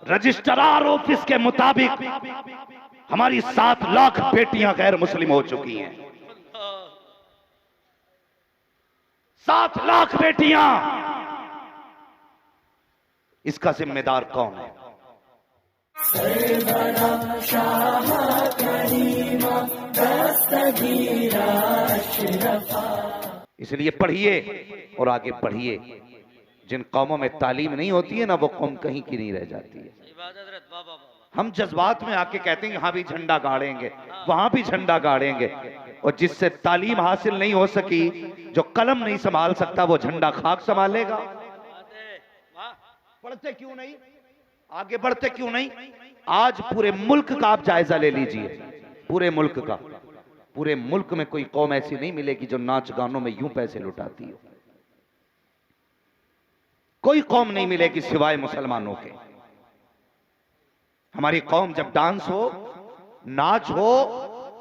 Registrar office के मुताबिक हमारी 7 लाख बेटियां गैर मुस्लिम हो चुकी हैं। 7 लाख बेटियां। इसका जिम्मेदार कौन है? इसलिए पढ़िए और आगे बढ़िए। जिन कौमों में तालीम नहीं होती है ना, वो कौम कहीं की नहीं रह जाती है। हम जज्बात में आके कहते हैं यहां भी झंडा गाड़ेंगे, वहां भी झंडा गाड़ेंगे, और जिससे तालीम हासिल नहीं हो सकी, जो कलम नहीं संभाल सकता, वो झंडा खाक संभालेगा। पढ़ते क्यों नहीं, आगे बढ़ते क्यों नहीं? आज पूरे मुल्क का आप जायजा ले लीजिए, पूरे मुल्क का। पूरे मुल्क में कोई कौम ऐसी नहीं मिलेगी जो नाच गानों में यूं पैसे लुटाती हो। कोई कौम नहीं मिलेगी सिवाय मुसलमानों के। हमारी कौम जब डांस हो, नाच हो,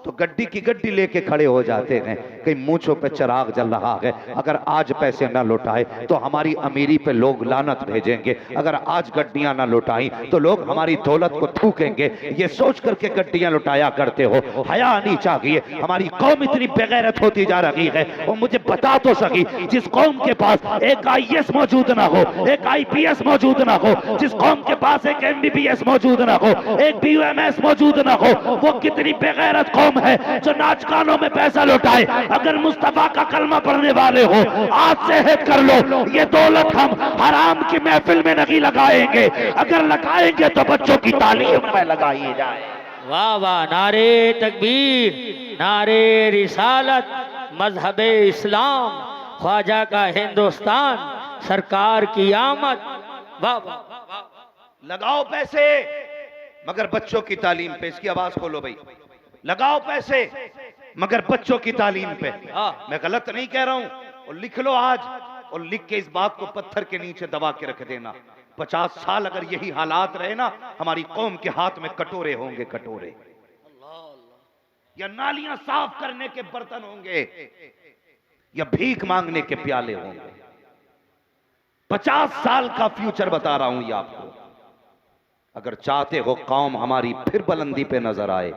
तो गड्डी की गड्डी लेके खड़े हो जाते हैं। कहीं मूंछों पे चिराग जल रहा है, अगर आज पैसे ना लौटाए तो हमारी अमीरी पे लोग लानत भेजेंगे। अगर आज गड्डियां ना लौटाई तो लोग हमारी दौलत को थूकेंगे। ये सोच करके गड्डियां लुटाया करते हो। हया आनी चाहिए। हमारी कौम इतनी बेगैरत होती जा रही है। और मुझे बता तो सकी, जिस कौम के पास एक IAS मौजूद ना हो, एक IPS मौजूद ना हो, जिस कौम के पास एक MBBS मौजूद ना हो, एक BUMS मौजूद ना हो, वो कितनी बेगैरत कौम है जो नाच गानों में पैसा लौटाए। अगर मुस्तफा का कलमा पढ़ने वाले हो, आज से हित कर लो, ये दौलत हम हराम की महफिल में नहीं लगाएंगे। अगर लगाएंगे तो बच्चों की तालीम में लगाई जाए। वाह वाह, नारे तकबीर, नारे रिसालत, मजहबे इस्लाम, ख्वाजा का हिंदुस्तान, सरकार की आमद। वाह वाह। लगाओ पैसे मगर बच्चों की तालीम पे। इसकी आवाज खोलो भाई। लगाओ पैसे मगर बच्चों की तालीम पे। मैं गलत नहीं कह रहा हूं। और लिख लो आज, और लिख के इस बात को पत्थर के नीचे दबा के रख देना। 50 साल अगर यही हालात रहे ना, हमारी कौम के हाथ में कटोरे होंगे, कटोरे, या नालियां साफ करने के बर्तन होंगे, या भीख मांगने के प्याले होंगे। 50 साल का फ्यूचर बता रहा हूं ये आपको। अगर चाहते हो कौम हमारी फिर बुलंदी पे नजर आए,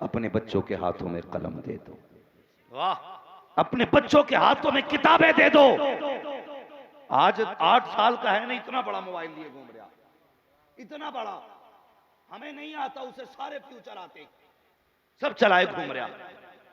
अपने बच्चों के हाथों में कलम दे दो। वाह, अपने बच्चों के हाथों में किताबें दे दो। आज 8 साल का है ना, इतना बड़ा मोबाइल लिए घूम रहा, इतना बड़ा। हमें नहीं आता, उसे सारे फ्यूचर आते, सब चलाए घूम रहा।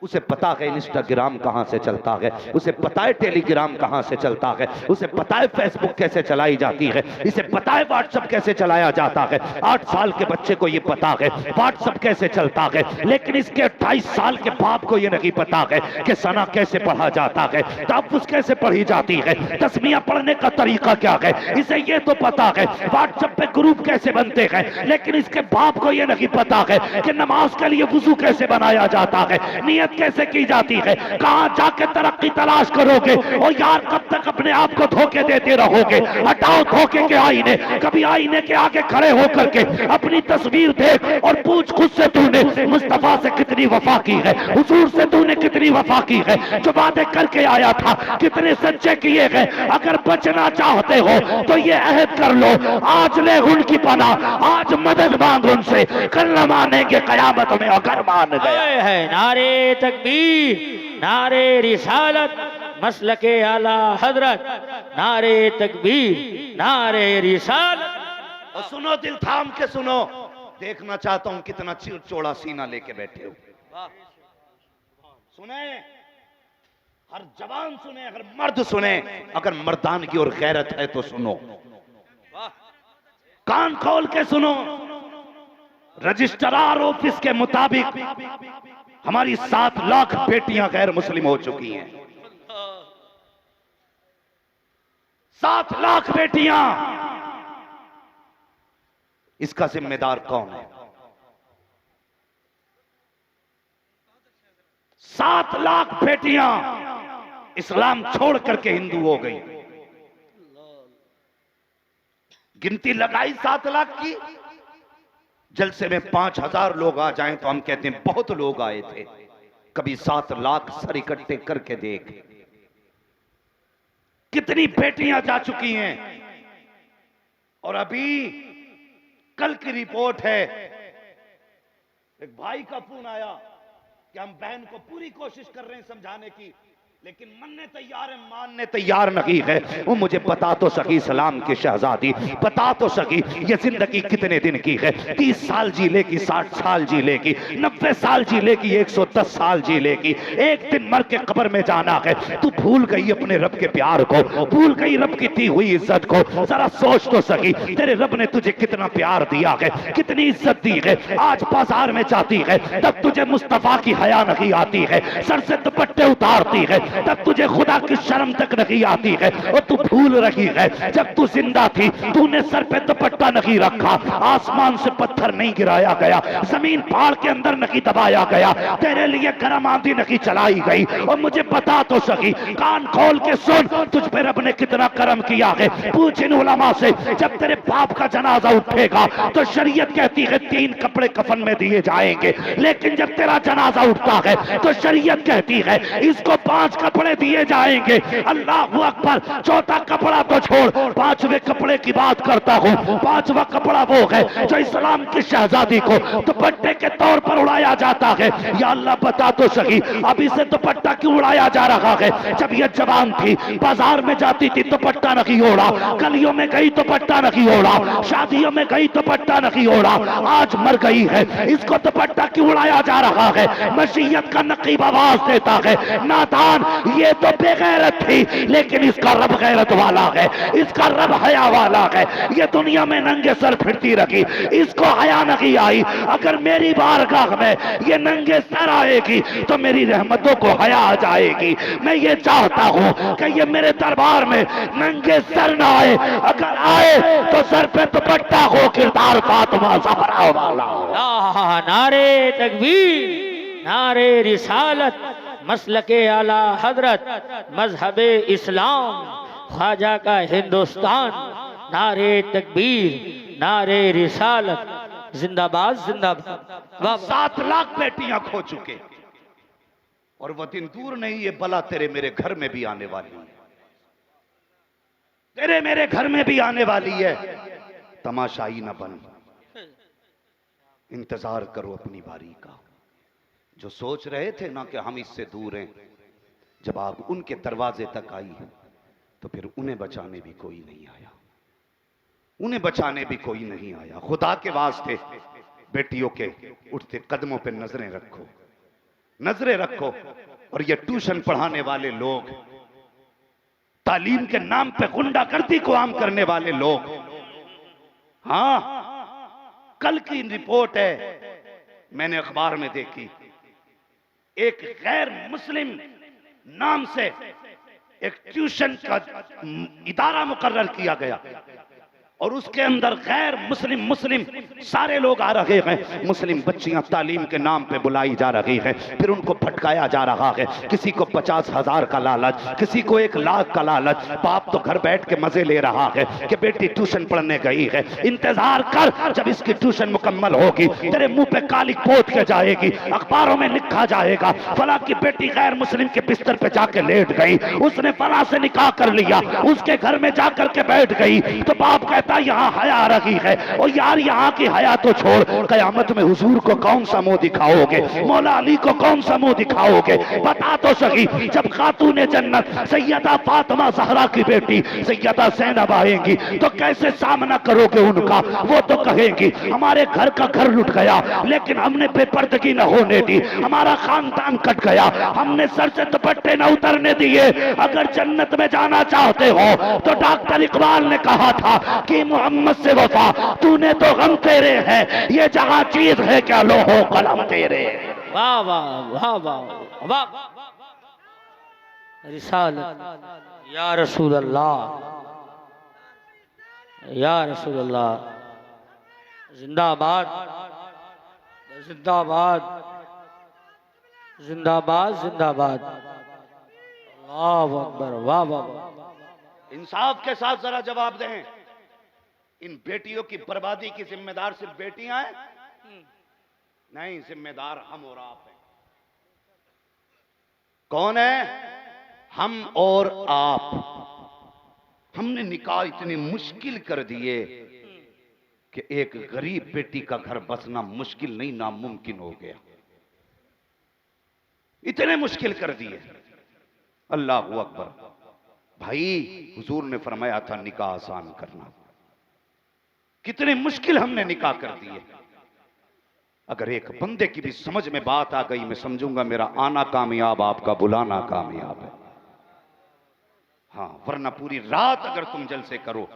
उसे पता है इंस्टाग्राम कहां से चलता है, उसे पता है टेलीग्राम कहां से चलता है, उसे पता है फेसबुक कैसे चलाई जाती है, इसे पता है व्हाट्सएप कैसे चलाया जाता है। 8 साल के बच्चे को ये पता है व्हाट्सएप कैसे चलता है, लेकिन इसके 28 साल के बाप को ये नहीं पता है कि सना कैसे पढ़ा जाता है, तहफ्फुज़ कैसे पढ़ी जाती है, तस्मीया पढ़ने का तरीका क्या है। इसे ये तो पता है व्हाट्सएप पे ग्रुप कैसे बनते हैं, लेकिन इसके बाप को ये नहीं पता है कि नमाज के लिए वुजू कैसे बनाया जाता है, नियत कैसे की जाती है, कहां जाके तरक्की तलाश करोगे। और यार कब तक अपने आप को धोखे देते रहोगे। हटाओ धोखे के आईने। कभी आईने के आगे खड़े होकर के अपनी तस्वीर देख और पूछ खुद से, तूने मुस्तफा से कितनी वफा की है, हुजूर से तूने कितनी वफा की है, जो वादे करके आया था कितने सच्चे किए गए। अगर बचना चाहते हो तो ये अहद कर लो, आज ले उनकी पनाह, आज मदद मांग उनसे, कल न मानेंगे कयामत में अगर मान गया है। नारे तकबीर, नारे रिसालत, मसलके आला हजरत, नारे तकबीर, नारे रिसालत। और सुनो, दिल थाम के सुनो। देखना चाहता हूं कितना चौड़ा सीना लेके बैठे हो। सुने, हर जवान सुने, हर मर्द सुने। अगर मर्दानगी और गैरत है तो सुनो, कान खोल के सुनो। रजिस्ट्रार ऑफिस के मुताबिक हमारी 7 लाख बेटियां गैर मुस्लिम हो चुकी हैं। 7 लाख बेटियां। इसका जिम्मेदार कौन है? 7 लाख बेटियां इस्लाम छोड़ करके हिंदू हो गई। गिनती लगाई 7 लाख की। जलसे में 5000 लोग आ जाएं तो हम कहते हैं बहुत लोग आए थे। कभी 7 लाख सर इकट्ठे करके देख, कितनी बेटियां जा चुकी हैं। और अभी कल की रिपोर्ट है, एक भाई का फोन आया कि हम बहन को पूरी कोशिश कर रहे हैं समझाने की, लेकिन मनने तैयार है, मानने तैयार नहीं है। वो मुझे बता तो सकी सलाम की शहजादी, बता तो सकी ये जिंदगी कितने दिन की है? 30 साल जी लेगी, 60 साल जी लेगी, 90 साल जी लेगी, 110 साल जी लेगी, एक दिन मर के कब्र में जाना है। तू भूल गई अपने रब के प्यार को, भूल गई रब की दी हुई इज्जत को। जरा सोच तो सकी तेरे रब ने तुझे कितना प्यार दिया है, कितनी इज्जत दी है। आज बाजार में जाती है तब तुझे मुस्तफा की हया नहीं आती है, सर से दुपट्टे उतारती है तब तुझे खुदा की शर्म तक नहीं आती है। और तू भूल रही है जब तू जिंदा थी तूने सर पे दुपट्टा नहीं रखा, आसमान से पत्थर नहीं गिराया गया, जमीन पहाड़ के अंदर नहीं दबाया गया, तेरे लिए गर्म आंधी नहीं चलाई गई। और मुझे बता तो सकी, कान खोल के सुन, तुझ पे रब ने कितना करम किया है। पूछ इन उलमा से, जब तेरे बाप का जनाजा उठेगा तो शरीयत कहती है 3 कपड़े कफन में दिए जाएंगे, लेकिन जब तेरा जनाजा उठता है तो शरीयत कहती है इसको 5 कपड़े दिए जाएंगे। अल्लाह अकबर, चौथा कपड़ा तो छोड़, 5वें कपड़े की बात करता हूँ। 5वां कपड़ा वो है जो इस्लाम की शहजादी को दुपट्टे के तौर पर उड़ाया जाता है। या अल्लाह बता तो सही, अभी से दुपट्टा क्यों उड़ाया जा रहा है? जब ये जवान थी बाजार में जाती थी दुपट्टा नहीं ओढ़ा, गलियों में गई दुपट्टा नहीं ओढ़ा, शादियों में गई दुपट्टा नहीं ओढ़ा, आज मर गई है, इसको दुपट्टा क्यों उड़ाया जा रहा है? मशीयत का नकीब आवाज देता है, नादान ये तो बेगैरत थी लेकिन इसका रब गैरत वाला है, इसका रब हया वाला है। ये दुनिया में नंगे सर फिरती रही, इसको हया नहीं आई। अगर मेरी बारगाह में ये नंगे सर आएगी तो मेरी रहमतों को हया आ जाएगी। मैं ये चाहता हूँ कि ये मेरे दरबार में नंगे सर ना आए, अगर आए तो सर पे दुपट्टा हो, किरदार फातिमा ज़हरा वाला हो। नारे तकबीर, नारे रिसालत, मसलके आला हजरत, मजहबे इस्लाम, ख्वाजा का हिंदुस्तान। नारे तकबीर, नारे रिसालत, जिंदाबाद जिंदाबाद। 7 लाख बेटियां खो चुके, और वह दिन दूर नहीं, ये बला तेरे मेरे घर में भी आने वाली है, तेरे मेरे घर में भी आने वाली है। तमाशाई न बन, इंतजार करो अपनी बारी का। जो सोच रहे थे ना कि हम इससे दूर हैं, जब आग उनके दरवाजे तक आई तो फिर उन्हें बचाने भी कोई नहीं आया, उन्हें बचाने भी कोई नहीं आया। खुदा के वास्ते बेटियों के उठते कदमों पे नजरें रखो, नजरें रखो। और ये ट्यूशन पढ़ाने वाले लोग, तालीम के नाम पे गुंडागर्दी को आम करने वाले लोग, हाँ, कल की रिपोर्ट है, मैंने अखबार में देखी, एक गैर मुस्लिम नाम से एक ट्यूशन का इदारा मुकर्रर किया गया, और उसके अंदर गैर मुस्लिम मुस्लिम सारे लोग आ रहे हैं। मुस्लिम बच्चियां तालीम के नाम पे बुलाई जा रही हैं, फिर उनको भटकाया जा रहा है। किसी को 50,000 का लालच, किसी को 1 लाख का लालच। बाप तो घर बैठ के मजे ले रहा है कि बेटी ट्यूशन पढ़ने गई है। इंतजार कर, जब इसकी ट्यूशन मुकम्मल होगी तेरे मुंह पे कालिक पोत के जाएगी, अखबारों में लिखा जाएगा फला की बेटी गैर मुस्लिम के बिस्तर पे जाके लेट गई, उसने फला से निकाह कर लिया, उसके घर में जाकर के बैठ गई। तो बाप कहता यहाँ हया आ रही है, और यार यहाँ की हया तो छोड़, कयामत में हुजूर को कौन सा मुंह दिखाओगे, मौला अली को कौन सा मुंह दिखाओगे? बता तो सही, जब खातूने जन्नत सैयदा फातिमा ज़हरा की बेटी सैयदा ज़ैनब आएंगी तो कैसे सामना करोगे उनका? वो तो कहेंगी हमारे घर का घर लुट गया, लेकिन हमने बेपर्दगी न होने दी, हमारा खानदान कट गया, हमने सर से दुपट्टे न उतरने दिए। अगर जन्नत में जाना चाहते हो तो डॉक्टर इकबाल ने कहा था कि मोहम्मद से वफा, तूने तो गम तेरे हैं, ये जहां चीज है क्या लोहो कलम तेरे। वाह वाह वाह वाह वाह। रिसालत या रसूल अल्लाह, या रसूल अल्लाह, जिंदाबाद जिंदाबाद जिंदाबाद जिंदाबाद। अल्लाहु अकबर, वाह वाह। इंसाफ के साथ जरा जवाब दें, इन बेटियों की बर्बादी की जिम्मेदार सिर्फ बेटियां हैं? नहीं, जिम्मेदार हम और आप हैं। कौन है? हम और आप। हमने निकाह इतने मुश्किल कर दिए कि एक गरीब बेटी का घर बसना मुश्किल नहीं नामुमकिन हो गया। इतने मुश्किल कर दिए। अल्लाह अकबर। भाई हुजूर ने फरमाया था निकाह आसान करना, कितने मुश्किल हमने निकाह कर दिए। अगर एक बंदे की भी समझ में बात आ गई, मैं समझूंगा मेरा आना कामयाब, आपका बुलाना कामयाब है। हाँ, वरना पूरी रात अगर तुम जलसे करो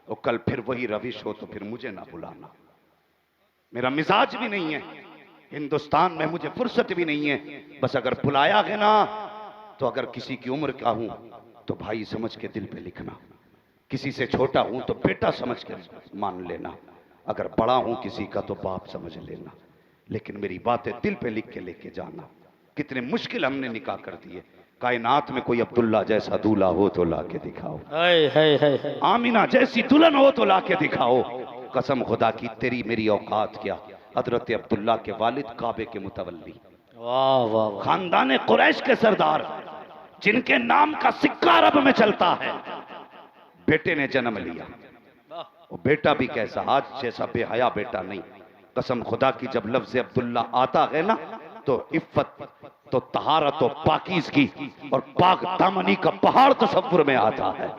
तो कल फिर वही रविश हो तो फिर मुझे ना बुलाना। मेरा मिजाज भी नहीं है, हिंदुस्तान में मुझे फुर्सत भी नहीं है। बस अगर बुलाया है ना, तो अगर किसी की उम्र का हूं तो भाई समझ के दिल पे लिखना, किसी से छोटा हूं तो बेटा समझ के मान लेना, अगर बड़ा हूं किसी का तो बाप समझ लेना, लेकिन मेरी बातें दिल पे लिख के लेके जाना। कितने मुश्किल हमने निकाह कर दिए। कायनात में कोई अब्दुल्ला जैसा दूल्हा हो तो ला के दिखाओ, है। आमीना जैसी दुल्हन हो तो ला के दिखाओ। कसम खुदा की तेरी मेरी औकात क्या। हजरत अब्दुल्ला के वालिद काबे के मुतवल्ली, वाह वाह वाह। खानदान कुरैश के सरदार, जिनके नाम का सिक्का अरब में चलता है, बेटे ने जन्म लिया। वो बेटा भी कैसा, आज जैसा बेहया बेटा नहीं। कसम खुदा की जब लफ्ज अब्दुल्ला आता है ना, तो इफ्फत तो तहारत तो पाकीज़गी और पाक दामनी का पहाड़ तसव्वुर में आता है।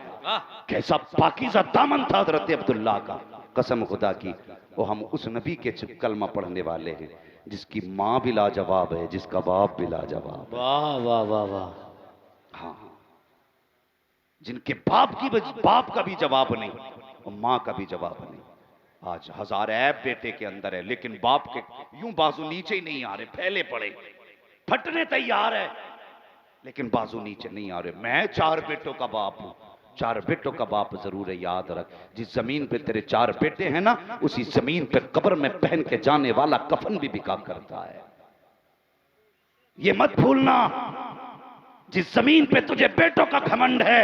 कैसा पाकीज़ा दामन था हजरत अब्दुल्ला का। कसम खुदा की, वो हम उस नबी के कलमा पढ़ने वाले हैं जिसकी माँ भी लाजवाब है, जिसका बाप भी लाजवाब है। वाह वाह वाह वाह। हाँ, जिनके बाप का भी जवाब नहीं और माँ का भी जवाब नहीं। आज हजार ऐब बेटे के अंदर है, लेकिन बाप के यूं बाजू नीचे ही नहीं आ रहे, फैले पड़े, फटने तैयार है, लेकिन बाजू नीचे नहीं आ रहे। मैं 4 बेटों का बाप हूं, 4 बेटों का बाप जरूर है। याद रख, जिस जमीन पे तेरे 4 बेटे हैं ना, उसी जमीन पे कब्र में पहन के जाने वाला कफन भी बिका करता है। ये मत भूलना, जिस जमीन पे तुझे बेटों का घमंड है,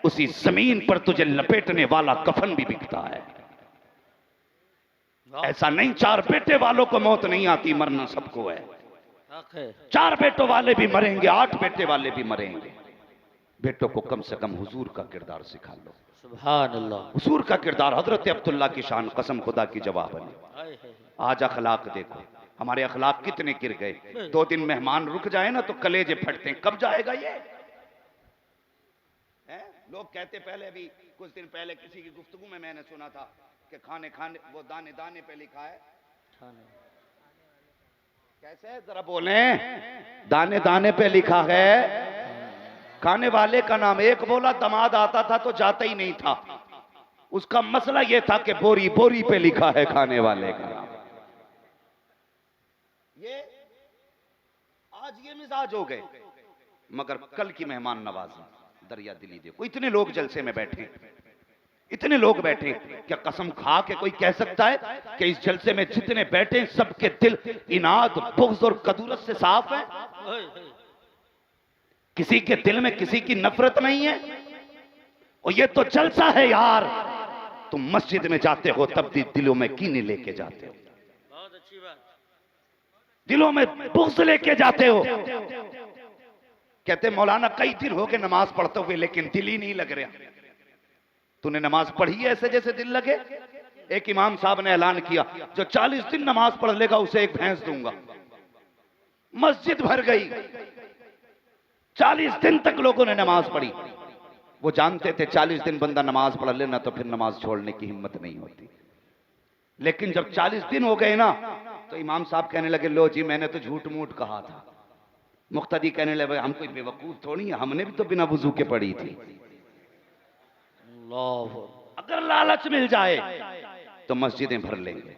उसी जमीन पर तुझे लपेटने वाला कफन भी बिकता है। ऐसा नहीं 4 बेटे वालों को मौत नहीं आती, मरना सबको है। 4 बेटों वाले भी मरेंगे, 8 बेटे वाले भी मरेंगे। बेटों को कम से कम हुजूर का किरदार सिखा लो। सुभान अल्लाह। हुजूर का किरदार, हजरत अब्दुल्ला की शान कसम खुदा की जवाब है। आज अखलाक देखो, हमारे अखलाक कितने गिर गए। 2 दिन मेहमान रुक जाए ना तो कलेजे फटते हैं, कब जाएगा ये है? लोग कहते, पहले भी कुछ दिन पहले किसी की गुफ्तगू में मैंने सुना था कि खाने खाने वो दाने दाने पे लिखा है। कैसे, जरा बोले, दाने दाने पे लिखा है। खाने वाले का नाम एक बोला, दमाद आता था तो जाता ही नहीं था। उसका मसला यह था कि बोरी बोरी पे लिखा है खाने वाले का नाम। ये आज ये मिजाज हो गए, मगर कल की मेहमान नवाजी, दरिया दिली देखो। इतने लोग जलसे में बैठे, इतने लोग बैठे, क्या कसम खा के कोई कह सकता है कि इस जलसे में जितने बैठे सबके दिल इनाद, बुग़्ज़ और कदूरत से साफ है? किसी के दिल में किसी की नफरत नहीं है। और ये तो जलसा है यार। तुम मस्जिद में जाते हो तब भी दिलों में कीने लेके जाते हो, बहुत अच्छी बात। दिलों में बुग़्ज़ लेके जाते हो। कहते मौलाना कई दिन हो गए नमाज पढ़ते हुए लेकिन दिल ही नहीं लग रहा। तूने नमाज पढ़ी है ऐसे जैसे दिल लगे? एक इमाम साहब ने ऐलान किया, जो 40 दिन नमाज पढ़ लेगा उसे एक भैंस दूंगा। मस्जिद भर गई, 40 दिन तक लोगों ने नमाज पढ़ी। वो जानते थे 40 दिन बंदा नमाज पढ़ लेना तो फिर नमाज छोड़ने की हिम्मत नहीं होती। लेकिन जब 40 दिन हो गए ना, तो इमाम साहब कहने लगे, लो जी मैंने तो झूठ मूठ कहा था। मुक्तदी कहने लगे, हम कोई बेवकूफ थोड़ी है, हमने भी तो बिना वुजू के पढ़ी थी। अगर लालच मिल जाए तो मस्जिदें भर लेंगे,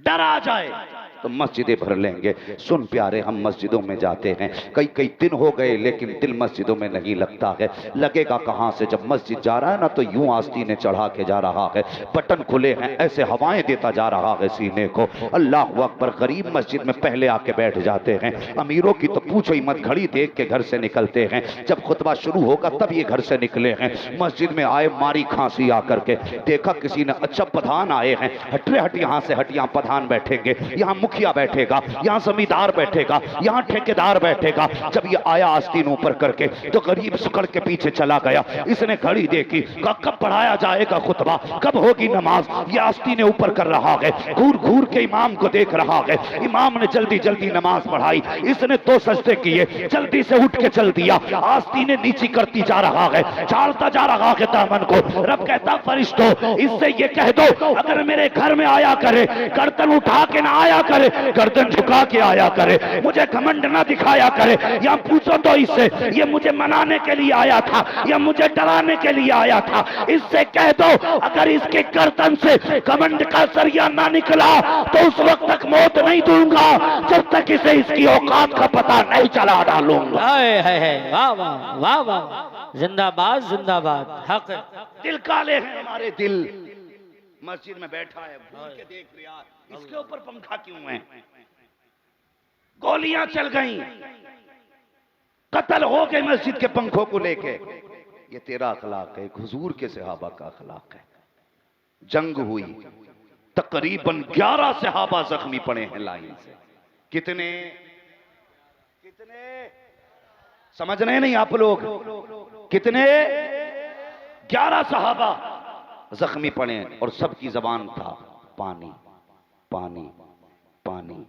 डर आ जाए तो मस्जिदें भर लेंगे। सुन प्यारे, हम मस्जिदों में जाते हैं, कई दिन हो गए लेकिन दिल मस्जिदों में नहीं लगता है। लगेगा कहां से? जब मस्जिद जा रहा है ना तो यूं आस्तीने चढ़ा के जा रहा है, बटन खुले हैं ऐसे हवाएं देता जा रहा है सीने को। अल्लाह अकबर। गरीब मस्जिद में पहले आके बैठ जाते हैं, अमीरों की तो पूछो ही मत, घड़ी देख के घर से निकलते हैं। जब खुतबा शुरू होगा तब ये घर से निकले हैं। मस्जिद में आए, मारी खांसी आकर के, देखा किसी ने, अच्छा प्रधान आए हैं, हट रे हट यहाँ से, हट यहाँ प्रधान बैठेंगे, यहाँ मुखिया बैठेगा, यहाँ जमींदार बैठेगा, यहाँ ठेकेदार बैठेगा। जब ये आया आस्तीन ऊपर करके तो गरीब सुकड़ के पीछे चला गया। इसने घड़ी देखी, कब पढ़ाया जाएगा खुतबा, कब होगी नमाज। ये आस्तीन ऊपर कर रहा है, घूर घूर के इमाम को देख रहा है। इमाम ने जल्दी जल्दी नमाज पढ़ाई, इसने 2 सजदे किए, जल्दी से उठ के चल दिया। आस्तीन नीची करती जा रहा है, झाड़ता जा रहा है दामन को। रब कहता फरिश्तों, इससे ये कह दो अगर मेरे घर में आया करे, गर्दन उठा के ना आया करे, गर्दन झुका के आया करे, मुझे घमंड ना दिखाया करे। या पूछो तो इससे, ये मुझे मनाने के लिए आया था या मुझे डराने के लिए आया था। इससे कह दो अगर इसके गर्दन से घमंड का सरिया ना निकला तो उस वक्त तक मौत नहीं दूंगा जब तक इसे इसकी औकात का पता नहीं चला डालूंगा। वाह वाह वाह वाह, जिंदाबाद जिंदाबाद। हक दिल काले हैं हमारे दिल। मस्जिद में बैठा है, घूर के देख रहा, इसके ऊपर पंखा क्यों है? गोलियां चल गई, कत्ल हो गए मस्जिद के पंखों को लेके। ये तेरा अखलाक है, हुजूर के सहाबा का अखलाक है। जंग हुई, तकरीबन 11 सहाबा जख्मी पड़े हैं लाइन से। कितने कितने समझ रहे नहीं आप लोग? कितने? 11 सहाबा जख्मी पड़े और सबकी जबान था पानी पानी पानी।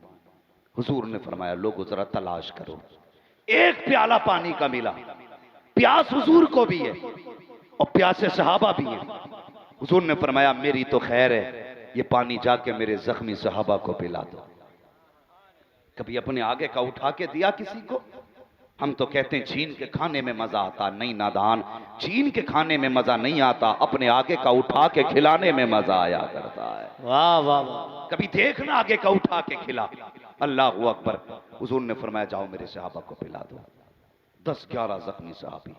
हुजूर ने फरमाया लोगों जरा तलाश करो। एक प्याला पानी का मिला। प्यास हुजूर को भी है और प्यासे सहाबा भी हैं। हुजूर ने फरमाया मेरी तो खैर है, ये पानी जाके मेरे जख्मी सहाबा को पिला दो। कभी अपने आगे का उठा के दिया किसी को? हम तो कहते हैं छीन के खाने में मजा आता। नहीं नादान, छीन के खाने में मजा नहीं आता, अपने आगे का उठा के खिलाने में मजा आया करता है। वाह वाह वाह। कभी देखना आगे का उठा के खिला। अल्लाह अकबर। हुजूर ने फरमाया जाओ मेरे सहाबा को पिला दो। 10-11 जख्मी सहाबी,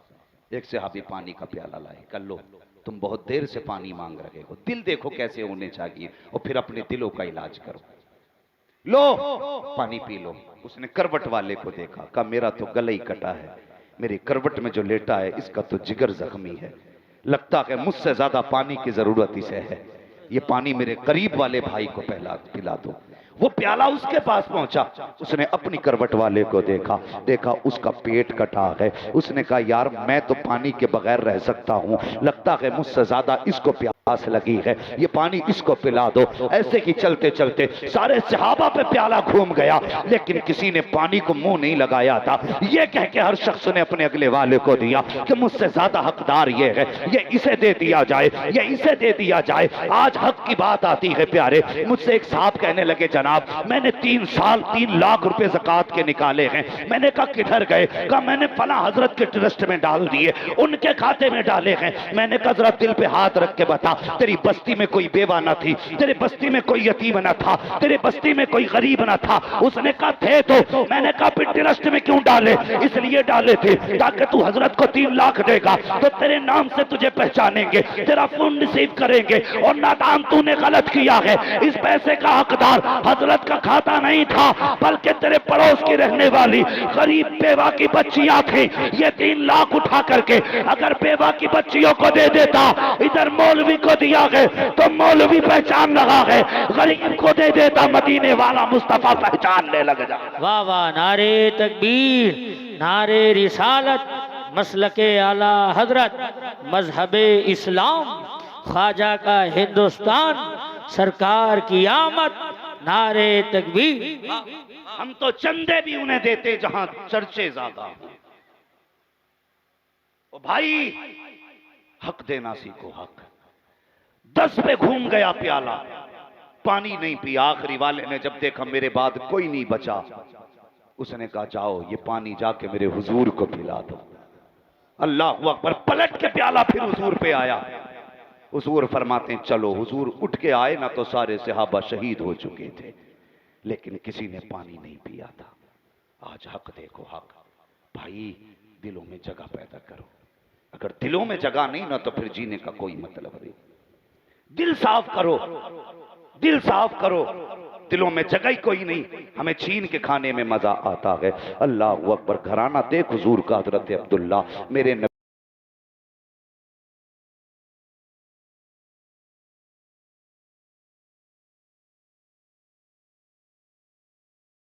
एक सहाबी पानी का प्याला लाए। कर लो, तुम बहुत देर से पानी मांग रहे हो, दिल देखो कैसे होने चाहिए और फिर अपने दिलों का इलाज करो। लो पानी पी लो। उसने करवट वाले को देखा, कहा मेरा तो गला ही कटा है, मेरी करवट में जो लेटा है इसका तो जिगर जख्मी है, लगता है मुझसे ज्यादा पानी की जरूरत इसे है। ये पानी मेरे करीब वाले भाई को पहला पिला दो। वो प्याला उसके पास पहुंचा, उसने अपनी करवट वाले को देखा, देखा उसका पेट कटा है। उसने कहा यार मैं तो पानी के बगैर रह सकता हूं, लगता है मुझसे ज्यादा इसको प्यास लगी है, ये पानी इसको पिला दो। ऐसे ही चलते चलते सारे सहाबा पे प्याला घूम गया, लेकिन किसी ने पानी को मुंह नहीं लगाया था। ये कह के हर शख्स ने अपने अगले वाले को दिया कि मुझसे ज्यादा हकदार ये है, ये इसे दे दिया जाए, ये इसे दे दिया जाए। आज हक की बात आती है प्यारे। मुझसे एक साहब कहने लगे जनाब मैंने 3 साल 3 लाख रुपए ज़कात के निकाले हैं। मैंने कहा किधर गए? कहा मैंने फला हजरत के ट्रस्ट में डाल दिए, उनके खाते में डाले हैं। मैंने कहा जरा दिल पे हाथ रख के बता, तेरी बस्ती में कोई बेवा न थी, तेरी बस्ती में कोई यतीम न था, तेरी बस्ती में कोई गरीब न था? उसने कहा थे तो। मैंने कहा फिर ट्रस्ट में क्यों डाले? इसलिए डाले थे ताकि तू हजरत को 3 लाख देगा तो तेरे नाम से तुझे पहचानेंगे, तेरा फोन रिसीव करेंगे। और नादान तूने गलत किया है, इस पैसे का हकदार हजरत का खाता नहीं था बल्कि तेरे पड़ोस की रहने वाली गरीब बेवा की बच्चियां थी। ये 3 लाख उठा करके अगर बेवा की बच्चियों को दे देता, इधर मौलवी को दिया गया तो मौलवी पहचान लगा है, गरीब को दे देता मदीने वाला मुस्तफा पहचानने लग जा। वाह वाह, नारे तकबीर, नारे रिसालत, मसलके आला हजरत, मजहबे इस्लाम, ख्वाजा का हिंदुस्तान, सरकार की आमद, नारे तकबीर। हम तो चंदे भी उन्हें देते जहां चर्चे ज्यादा। ओ भाई हक देना सीखो। हक 10 पे घूम गया प्याला, पानी नहीं पिया। आखिरी वाले ने जब देखा मेरे बाद कोई नहीं बचा, उसने कहा जाओ ये पानी जाके मेरे हुजूर को पिला दो। अल्लाह अकबर। पलट के प्याला फिर हुजूर पे आया। हुजूर फरमाते हैं चलो। हुजूर उठ के आए ना तो सारे सहाबा शहीद हो चुके थे, लेकिन किसी ने पानी नहीं पिया था। आज हक देखो। हक भाई दिलों में जगह पैदा करो। अगर दिलों में जगह नहीं ना तो फिर जीने का कोई मतलब नहीं। दिल साफ करो, दिल साफ करो। दिलों में जगह ही कोई नहीं, हमें छीन के खाने में मजा आता है। अल्लाह अकबर। घराना देख हुजूर का, हजरत अब्दुल्ला मेरे